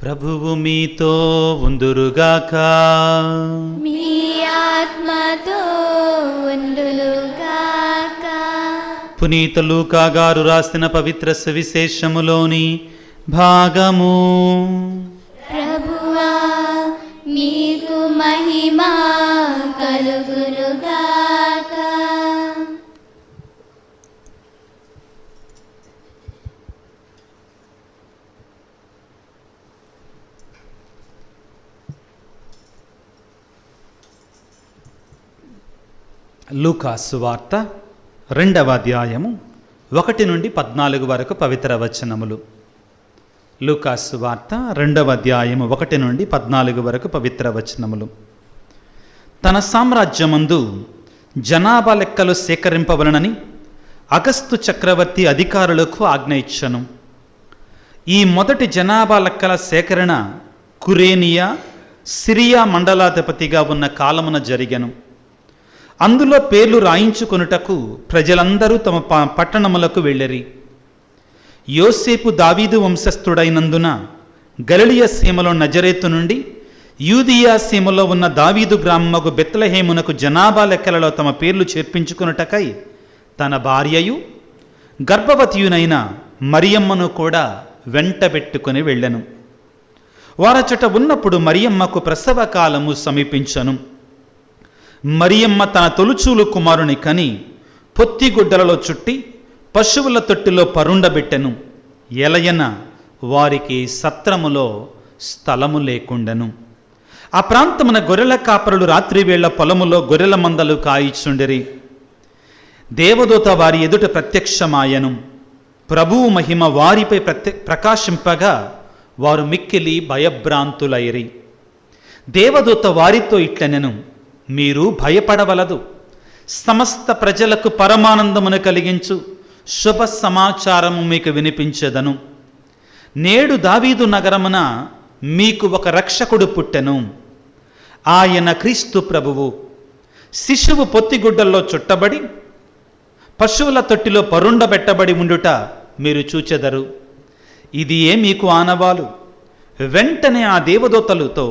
ప్రభువు మీతో ఉందురుగాక. మీ ఆత్మతో ఉండుగాక. పునీత లూకా గారు రాసిన పవిత్ర సువిశేషములోని భాగము. ప్రభువా మీకు మహిమ కలుగునుగాక. లూకా సువార్త 2వ అధ్యాయము 1 నుండి 14 వరకు పవిత్ర వచనములు. లూకా సువార్త 2వ అధ్యాయము 1 నుండి 14 వరకు పవిత్ర వచనములు. తన సామ్రాజ్యమందు జనాభా లెక్కలు సేకరింపవలనని అగస్తు చక్రవర్తి అధికారులకు ఆజ్ఞ ఇచ్చెను. ఈ మొదటి జనాభా లెక్కల సేకరణ కురేనియా, సిరియా మండలాధిపతిగా ఉన్న కాలమున జరిగెను. అందులో పేర్లు రాయించుకొనుటకు ప్రజలందరూ తమ పట్టణములకు వెళ్ళిరి. యోసేపు దావీదు వంశస్థుడైనందున గలిలయ సీమలో నజరేతు నుండి యూదియా సీమలో ఉన్న దావీదు గ్రామముకు బెత్లెహేమునకు జనాభా లెక్కలలో తమ పేర్లు చేర్పించుకొనుటకై తన భార్యయు గర్భవతియునైన మరియమ్మను కూడా వెంటబెట్టుకుని వెళ్ళెను. వారచట ఉన్నప్పుడు మరియమ్మకు ప్రసవ కాలము సమీపించను. మరియమ్మ తన తొలుచూలు కుమారుని కని పొత్తిగుడ్డలలో చుట్టి పశువుల తొట్టిలో పరుండబెట్టెను. ఎలయన వారికి సత్రములో స్థలము లేకుండెను. ఆ ప్రాంతమున గొర్రెల కాపరులు రాత్రివేళ పొలములో గొర్రెల మందలు కాయిచుండిరి. దేవదూత వారి ఎదుట ప్రత్యక్షమాయను. ప్రభువు మహిమ వారిపై ప్రకాశింపగా వారు మిక్కిలి భయభ్రాంతులైరి. దేవదూత వారితో ఇట్లనెను, మీరు భయపడవలదు. సమస్త ప్రజలకు పరమానందమును కలిగించు శుభ సమాచారము మీకు వినిపించెదను. నేడు దావీదు నగరమున మీకు ఒక రక్షకుడు పుట్టెను. ఆయన క్రీస్తు ప్రభువు. శిశువు పొత్తిగుడ్డల్లో చుట్టబడి పశువుల తొట్టిలో పరుండబెట్టబడి ఉండుట మీరు చూచెదరు. ఇది మీకు ఆనవాలు. వెంటనే ఆ దేవదూతలతో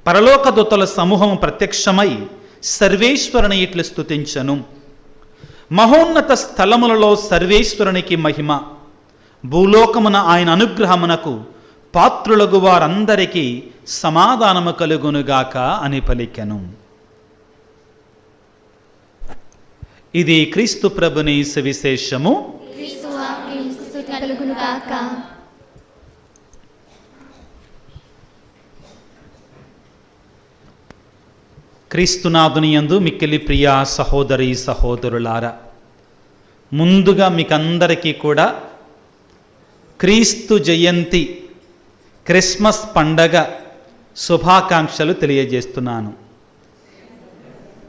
పరలోక దూతల సమూహము ప్రత్యక్షమై సర్వేశ్వరుని ఇట్లు స్తుతించను. మహోన్నత స్థలములలో సర్వేశ్వరునికి మహిమ, భూలోకమున ఆయన అనుగ్రహమునకు పాత్రులగు వారందరికీ సమాధానము కలుగునుగాక అని పలికెను. ఇది క్రీస్తు ప్రభుని సువిశేషము. క్రీస్తునాథుని యందు మిక్కిలి ప్రియా సహోదరి సహోదరులారా, ముందుగా మీకందరికీ కూడా క్రీస్తు జయంతి క్రిస్మస్ పండగ శుభాకాంక్షలు తెలియజేస్తున్నాను.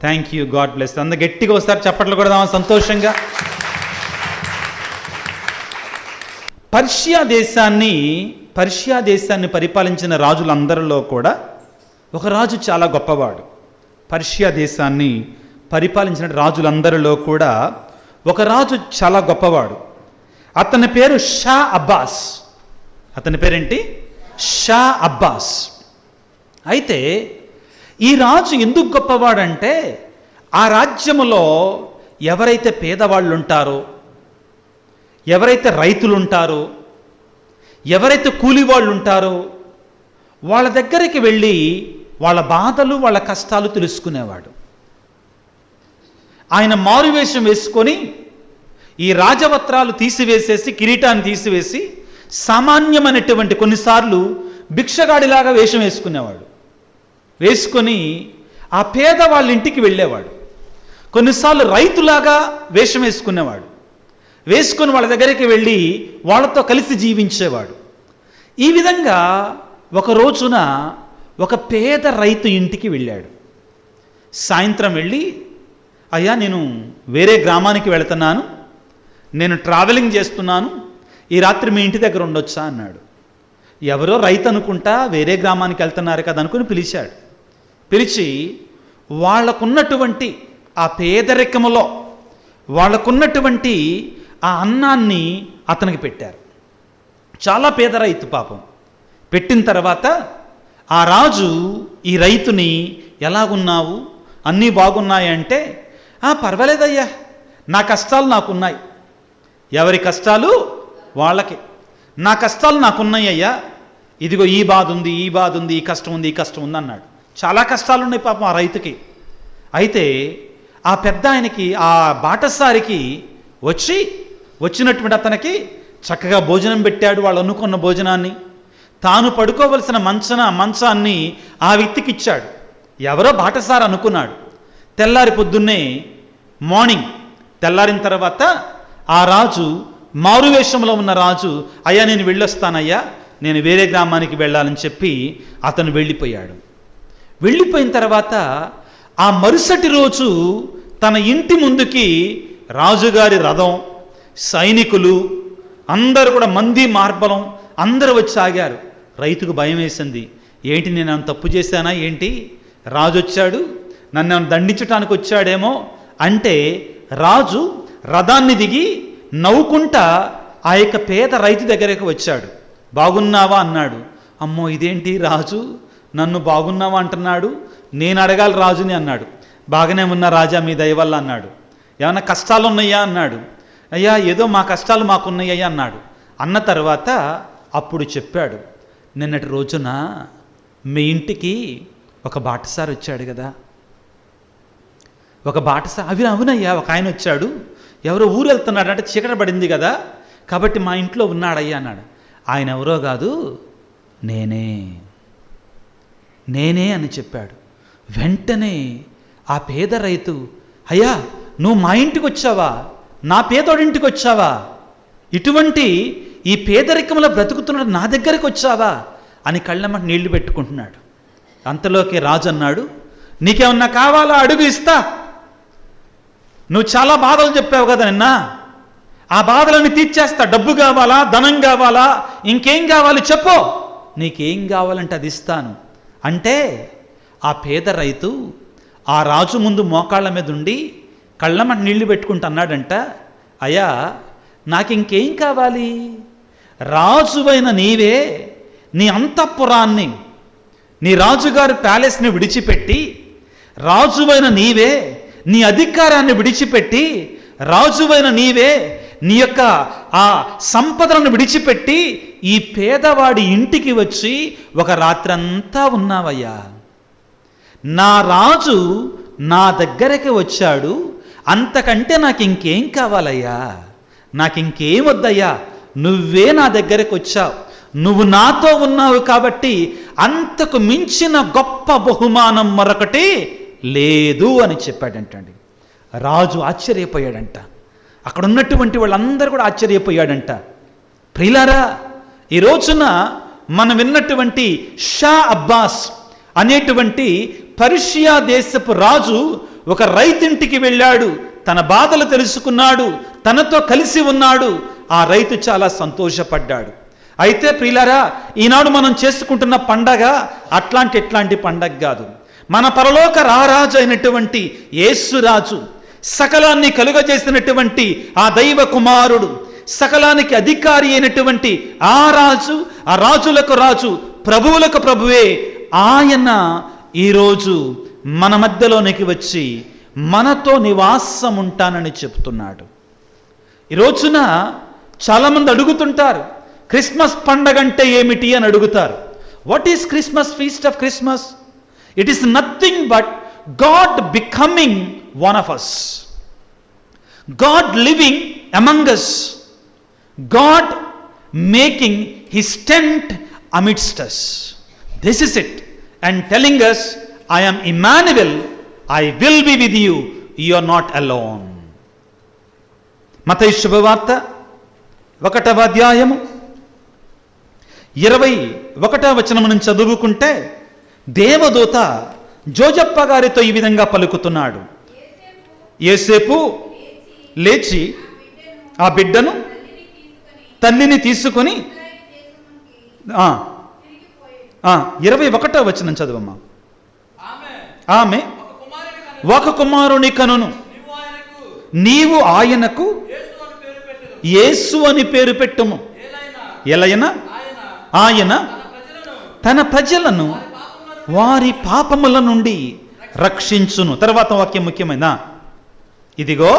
Thank you, God bless. అంత గట్టిగా ఒకసారి చప్పట్లు కొడదామా సంతోషంగా. పర్షియా దేశాన్ని పరిపాలించిన రాజులందరిలో కూడా ఒక రాజు చాలా గొప్పవాడు. పర్షియా దేశాన్ని పరిపాలించిన రాజులందరిలో కూడా ఒక రాజు చాలా గొప్పవాడు. అతని పేరు షా అబ్బాస్. అతని పేరేంటి? షా అబ్బాస్. అయితే ఈ రాజు ఎందుకు గొప్పవాడంటే, ఆ రాజ్యములో ఎవరైతే పేదవాళ్ళు ఉంటారో, ఎవరైతే రైతులు ఉంటారో, ఎవరైతే కూలివాళ్ళు ఉంటారో వాళ్ళ దగ్గరికి వెళ్ళి వాళ్ళ బాధలు వాళ్ళ కష్టాలు తెలుసుకునేవాడు. ఆయన మారువేషం వేసుకొని ఈ రాజవస్త్రాలు తీసివేసేసి కిరీటాన్ని తీసివేసి సామాన్యమైనటువంటి కొన్నిసార్లు భిక్షగాడిలాగా వేషం వేసుకునేవాడు. వేసుకొని ఆ పేదవాళ్ళ ఇంటికి వెళ్ళేవాడు. కొన్నిసార్లు రైతులాగా వేషం వేసుకునేవాడు. వేసుకొని వాళ్ళ దగ్గరికి వెళ్ళి వాళ్ళతో కలిసి జీవించేవాడు. ఈ విధంగా ఒక రోజున ఒక పేద రైతు ఇంటికి వెళ్ళాడు. సాయంత్రం వెళ్ళి, అయ్యా నేను వేరే గ్రామానికి వెళుతున్నాను, నేను ట్రావెలింగ్ చేస్తున్నాను, ఈ రాత్రి మీ ఇంటి దగ్గర ఉండొచ్చా అన్నాడు. ఎవరో రైతు అనుకుంటా వేరే గ్రామానికి వెళ్తున్నారు కదా అనుకుని పిలిచాడు. పిలిచి వాళ్ళకున్నటువంటి ఆ పేదరికములో వాళ్ళకున్నటువంటి ఆ అన్నాన్ని అతనికి పెట్టారు. చాలా పేద రైతు పాపం. పెట్టిన తర్వాత ఆ రాజు ఈ రైతుని ఎలాగున్నావు, అన్నీ బాగున్నాయంటే, పర్వాలేదయ్యా, నా కష్టాలు నాకున్నాయి. ఎవరి కష్టాలు వాళ్ళకి. నా కష్టాలు నాకున్నాయి అయ్యా, ఇదిగో ఈ బాధ ఉంది, ఈ బాధ ఉంది, ఈ కష్టం ఉంది, ఈ కష్టం ఉంది అన్నాడు. చాలా కష్టాలు ఉన్నాయి పాపం ఆ రైతుకి. అయితే ఆ పెద్ద ఆయనకి, ఆ బాటసారికి వచ్చినటువంటి అతనికి చక్కగా భోజనం పెట్టాడు. వాళ్ళు అనుకున్న భోజనాన్ని, తాను పడుకోవలసిన మంచాన్ని ఆ వ్యక్తికి ఇచ్చాడు. ఎవరో బాటసారి అనుకున్నాడు. తెల్లారి పొద్దున్నే మార్నింగ్ తెల్లారిన తర్వాత ఆ రాజు, మారువేషంలో ఉన్న రాజు, అయ్యా నేను వెళ్ళొస్తానయ్యా, నేను వేరే గ్రామానికి వెళ్ళాలని చెప్పి అతను వెళ్ళిపోయాడు. వెళ్ళిపోయిన తర్వాత ఆ మరుసటి రోజు తన ఇంటి ముందుకి రాజుగారి రథం, సైనికులు అందరూ కూడా, మంది మార్బలం అందరూ వచ్చి ఆగారు. రైతుకు భయం వేసింది. ఏంటి, నేను తప్పు చేశానా ఏంటి, రాజు వచ్చాడు, నన్ను దండించడానికి వచ్చాడేమో అంటే, రాజు రథాన్ని దిగి నవ్వుకుంటా ఆ యొక్క పేద రైతు దగ్గరకు వచ్చాడు. బాగున్నావా అన్నాడు. అమ్మో ఇదేంటి, రాజు నన్ను బాగున్నావా అంటున్నాడు, నేను అడగాలి రాజుని అన్నాడు. బాగానే ఉన్నా రాజా, మీ దయ వల్ల అన్నాడు. ఏమన్నా కష్టాలు ఉన్నాయా అన్నాడు. అయ్యా ఏదో మా కష్టాలు మాకున్నాయ్యా అన్నాడు. అన్న తర్వాత అప్పుడు చెప్పాడు, నిన్నటి రోజున మీ ఇంటికి ఒక బాటసారి వచ్చాడు కదా, ఒక బాటసారి. అవునయ్యా, ఒక ఆయన వచ్చాడు, ఎవరో ఊరు వెళ్తున్నాడు అంటే చీకట పడింది కదా, కాబట్టి మా ఇంట్లో ఉన్నాడయ్యా అన్నాడు. ఆయన ఎవరో కాదు, నేనే అని చెప్పాడు. వెంటనే ఆ పేద రైతు, అయ్యా నువ్వు మా ఇంటికి వచ్చావా, నా పేదోడింటికి వచ్చావా, ఇటువంటి ఈ పేదరికంలో బ్రతుకుతున్నాడు నా దగ్గరికి వచ్చావా అని కళ్ళమ్మటి నీళ్లు పెట్టుకుంటున్నాడు. అంతలోకి రాజు అన్నాడు, నీకేమన్నా కావాలా అడుగు ఇస్తా, నువ్వు చాలా బాధలు చెప్పావు కదా నిన్న, ఆ బాధలను తీర్చేస్తా. డబ్బు కావాలా, ధనం కావాలా, ఇంకేం కావాలి చెప్పు, నీకేం కావాలంటే అది ఇస్తాను అంటే, ఆ పేద రైతు ఆ రాజు ముందు మోకాళ్ళ మీద ఉండి కళ్ళమ్మటి నీళ్లు పెట్టుకుంటూ అన్నాడంట, అయ్యా నాకు ఇంకేం కావాలి, రాజువైన నీవే నీ అంతఃపురాన్ని, నీ రాజుగారి ప్యాలెస్ని విడిచిపెట్టి, రాజువైన నీవే నీ అధికారాన్ని విడిచిపెట్టి, రాజువైన నీవే నీ యొక్క ఆ సంపదలను విడిచిపెట్టి ఈ పేదవాడి ఇంటికి వచ్చి ఒక రాత్రంతా ఉన్నావయ్యా. నా రాజు నా దగ్గరికి వచ్చాడు, అంతకంటే నాకు ఇంకేం కావాలయ్యా, నాకు ఇంకేం వద్దయ్యా, నువ్వే నా దగ్గరికి వచ్చావు, నువ్వు నాతో ఉన్నావు కాబట్టి అంతకు మించిన గొప్ప బహుమానం మరొకటి లేదు అని చెప్పాడంటండి. రాజు ఆశ్చర్యపోయాడంట, అక్కడ ఉన్నటువంటి వాళ్ళందరూ కూడా ఆశ్చర్యపోయాడంట. ప్రియులారా, ఈ రోజున మనం విన్నటువంటి షా అబ్బాస్ అనేటువంటి పర్షియా దేశపు రాజు ఒక రైతింటికి వెళ్ళాడు, తన బాధలు తెలుసుకున్నాడు, తనతో కలిసి ఉన్నాడు. ఆ రైతు చాలా సంతోషపడ్డాడు. అయితే ప్రియులారా, ఈనాడు మనం చేసుకుంటున్న పండగ ఎట్లాంటి పండగ కాదు. మన పరలోక రారాజు అయినటువంటి యేసురాజు, సకలాన్ని కలుగజేసినటువంటి ఆ దైవ కుమారుడు, సకలానికి అధికారి అయినటువంటి ఆ రాజు, ఆ రాజులకు రాజు, ప్రభువులకు ప్రభువే ఆయన ఈరోజు మన మధ్యలోనికి వచ్చి మనతో నివాసం ఉంటానని చెప్తున్నాడు. ఈ రోజున చాలామంది అడుగుతుంటారు, క్రిస్మస్ పండగ అంటే ఏమిటి అని అడుగుతారు. What is Christmas, feast of Christmas? It is nothing but God becoming one of us, God living among us, God making his tent amidst us. This is it, and telling us, I am Emmanuel, I will be with you, you are not alone. మత్తయి శుభవార్త 1వ అధ్యాయము 21వ వచనం నుంచి చదువుకుంటే, దేవదూత జోజప్ప గారితో ఈ విధంగా పలుకుతున్నాడు. యేసేపు లేచి ఆ బిడ్డను తల్లిని తీసుకొని 21వ వచనం చదువమ్మా. ఆమె ఒక కుమారుని కనును, నీవు ఆయనకు యేసు అని పేరు పెట్టుము, ఎలయన ఆయన తన ప్రజలను వారి పాపముల నుండి రక్షించును. తర్వాత వాక్యం ముఖ్యమైన, ఇదిగో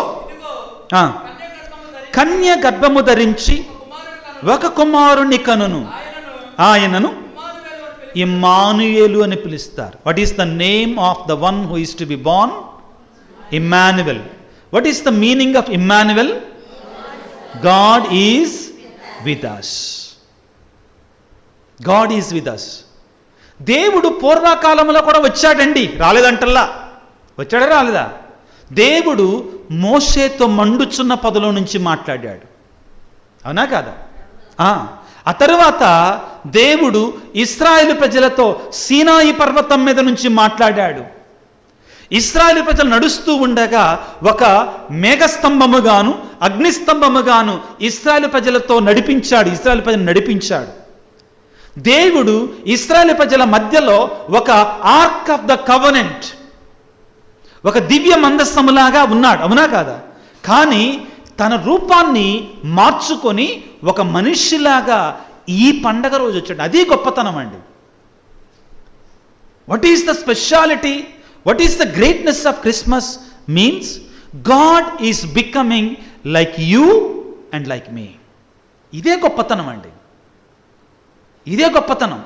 కన్య గర్భము ధరించి ఒక కుమారుని కనును, ఆయనను ఇమ్మానుయేలు అని పిలుస్తారు. What is the name of the one who is to be born? Immanuel. What is the meaning of Immanuel? God is with us. God is with us. దేవుడు పూర్వకాలంలో కూడా వచ్చాడండి, రాలేదంటల్లా. వచ్చాడా రాలేదా? దేవుడు మోషేతో మండుచున్న పొదలో నుంచి మాట్లాడాడు, అవునా కాదా? ఆ తరువాత దేవుడు ఇశ్రాయేలు ప్రజలతో సీనాయి పర్వతం మీద నుంచి మాట్లాడాడు. ఇశ్రాయేలు ప్రజలు నడుస్తూ ఉండగా ఒక మేఘస్తంభముగాను అగ్నిస్తంభముగాను ఇశ్రాయేలు ప్రజలతో నడిపించాడు, ఇశ్రాయేలు ప్రజలు నడిపించాడు. దేవుడు ఇశ్రాయేలు ప్రజల మధ్యలో ఒక ఆర్క్ ఆఫ్ ద కవెనెంట్, ఒక దివ్య మందస్సములాగా ఉన్నాడు, అవునా కాదా? కానీ తన రూపాన్ని మార్చుకొని ఒక మనిషిలాగా ఈ పండగ రోజు వచ్చాడు. అది గొప్పతనం అండి. What is the speciality, what is the greatness of Christmas? Means God is becoming like you and like me. ఇదే గొప్పతనం అండి, ఇదే గొప్పతనం.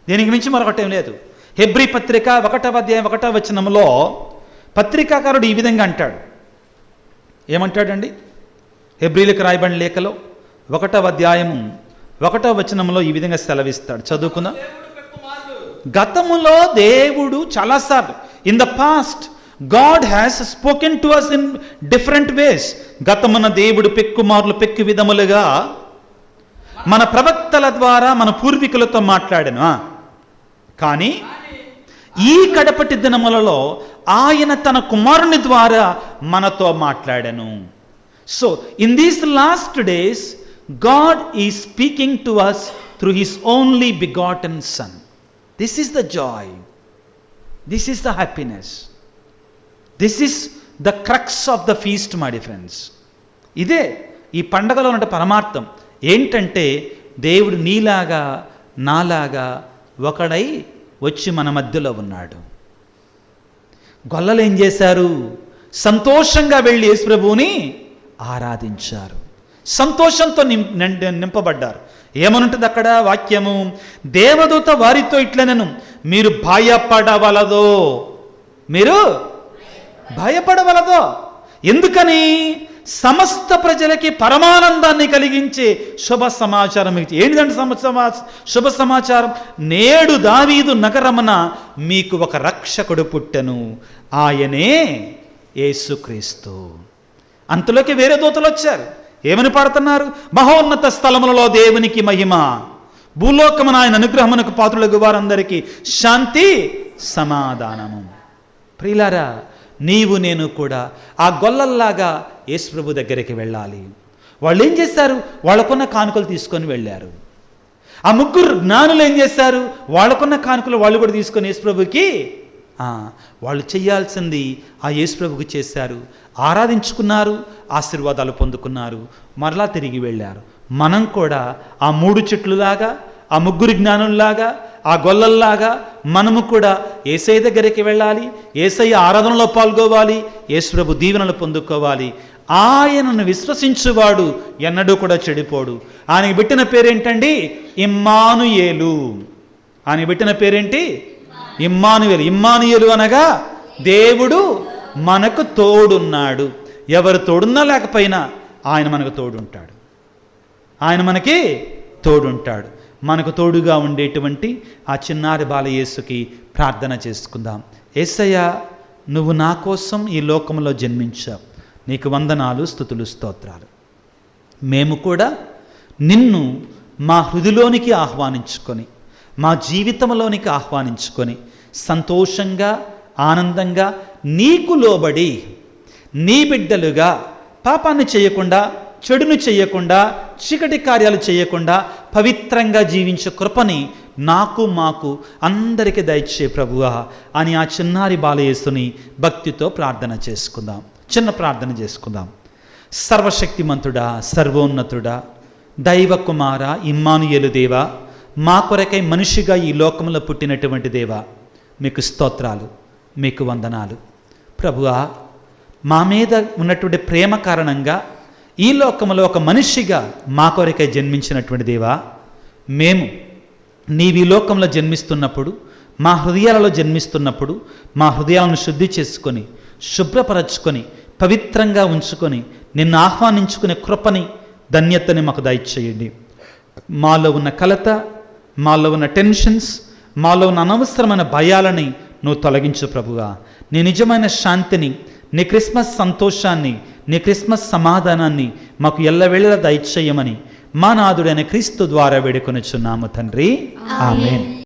దీనికి మించి మరొకటేం లేదు. హెబ్రీ పత్రిక 1వ అధ్యాయం 1వ వచనంలో పత్రికాకారుడు ఈ విధంగా అంటాడు. ఏమంటాడండి? హెబ్రీలకు రాయబడిన లేఖలో 1వ అధ్యాయము 1వ వచనంలో ఈ విధంగా సెలవిస్తాడు, చదువుకుందాం. గతములో దేవుడు చాలాసార్లు, in the past God has spoken to us in different ways. గతమున దేవుడు పెక్కుమార్లు పెక్కు విధములుగా మన ప్రవక్తల ద్వారా మన పూర్వీకులతో మాట్లాడను. కానీ ఈ కడపటి దినములలో ఆయన తన కుమారుని ద్వారా మనతో మాట్లాడను. So in these last days God is speaking to us through his only begotten son. This is the joy, this is the happiness, this is the crux of the feast my dear friends. ఇదే ఈ పండగలో ఉన్న పరమార్థం. ఏంటంటే దేవుడు నీలాగా నాలాగా ఒకడై వచ్చి మన మధ్యలో ఉన్నాడు. గొల్లలు ఏం చేశారు? సంతోషంగా వెళ్ళి యేసు ప్రభువుని ఆరాధించారు, సంతోషంతో నింపబడ్డారు. ఏమనుంటుంది అక్కడ వాక్యము? దేవదూత వారితో ఇట్లనెను, మీరు భయపడవలదో, మీరు భయపడవలదో. ఎందుకని? సమస్త ప్రజలకి పరమానందాన్ని కలిగించే శుభ సమాచారం. ఏంటిదంటే శుభ సమాచారం? నేడు దావీదు నగరమున మీకు ఒక రక్షకుడు పుట్టెను, ఆయనే యేసుక్రీస్తు. అంతలోకి వేరే దూతలు వచ్చారు. ఏమని పాడుతున్నారు? మహోన్నత స్థలములలో దేవునికి మహిమ, భూలోకమున ఆయన అనుగ్రహమునకు పాత్రులకు వారందరికీ శాంతి సమాధానము. ప్రియులారా, నీవు నేను కూడా ఆ గొల్లల్లాగా యేసు ప్రభు దగ్గరికి వెళ్ళాలి. వాళ్ళు ఏం చేశారు? వాళ్ళకున్న కానుకలు తీసుకొని వెళ్ళారు. ఆ ముగ్గురు జ్ఞానులు ఏం చేశారు? వాళ్ళకున్న కానుకలు వాళ్ళు కూడా తీసుకొని యేసు ప్రభుకి వాళ్ళు చేయాల్సింది ఆ యేసు ప్రభుకి చేశారు, ఆరాధించుకున్నారు, ఆశీర్వాదాలు పొందుకున్నారు, మరలా తిరిగి వెళ్ళారు. మనం కూడా ఆ 3 చెట్లులాగా, ఆ ముగ్గురు జ్ఞానుల్లాగా, ఆ గొల్లల్లాగా మనము కూడా యేసయ్య దగ్గరికి వెళ్ళాలి, యేసయ్య ఆరాధనలో పాల్గొవాలి, యేసు ప్రభు దీవెనలు పొందుకోవాలి. ఆయనను విశ్వసించువాడు ఎన్నడూ కూడా చెడిపోడు. ఆయనకి పెట్టిన పేరేంటండి? ఇమ్మానుయేలు. ఆయనకి పెట్టిన పేరేంటి? ఇమ్మానుయేలు. ఇమ్మానుయేలు అనగా దేవుడు మనకు తోడున్నాడు. ఎవరు తోడున్నా లేకపోయినా ఆయన మనకు తోడుంటాడు, ఆయన మనకి తోడుంటాడు. మనకు తోడుగా ఉండేటువంటి ఆ చిన్నారి బాలయేసుకి ప్రార్థన చేసుకుందాం. యేసయ్య, నువ్వు నా కోసం ఈ లోకంలో జన్మించావు, నీకు వందనాలు, స్తుతులు, స్తోత్రాలు. మేము కూడా నిన్ను మా హృదిలోనికి ఆహ్వానించుకొని, మా జీవితంలోనికి ఆహ్వానించుకొని సంతోషంగా ఆనందంగా నీకు లోబడి నీ బిడ్డలుగా పాపాన్ని చేయకుండా, చెడును చేయకుండా, చీకటి కార్యాలు చేయకుండా పవిత్రంగా జీవించే కృపని నాకు మాకు అందరికీ దయచే ప్రభువా అని ఆ చిన్నారి బాలయేసుని భక్తితో ప్రార్థన చేసుకుందాం. చిన్న ప్రార్థన చేసుకుందాం. సర్వశక్తిమంతుడా, సర్వోన్నతుడా, దైవ కుమార, ఇమ్మానుయేలు దేవా, మా కొరకై మనిషిగా ఈ లోకంలో పుట్టినటువంటి దేవా, మీకు స్తోత్రాలు, మీకు వందనాలు. ప్రభువా, మా మీద ఉన్నటువంటి ప్రేమ కారణంగా ఈ లోకంలో ఒక మనిషిగా మా కొరకై జన్మించినటువంటి దేవా, మేము నీవు ఈ లోకంలో జన్మిస్తున్నప్పుడు, మా హృదయాలలో జన్మిస్తున్నప్పుడు, మా హృదయాలను శుద్ధి చేసుకొని, శుభ్రపరచుకొని, పవిత్రంగా ఉంచుకొని, నిన్ను ఆహ్వానించుకునే కృపని, ధన్యతని మాకు దయచేయండి. మాలో ఉన్న కలత, మాలో ఉన్న టెన్షన్స్, మాలో ఉన్న అనవసరమైన భయాలని నువ్వు తొలగించు ప్రభువా. నీ నిజమైన శాంతిని, నీ క్రిస్మస్ సంతోషాన్ని, నీ క్రిస్మస్ సమాధానాన్ని మాకు ఎల్లవేళలా దయచేయమని మా నాథుడైన క్రీస్తు ద్వారా వేడుకొనుచున్నాము తండ్రి. ఆమేన్.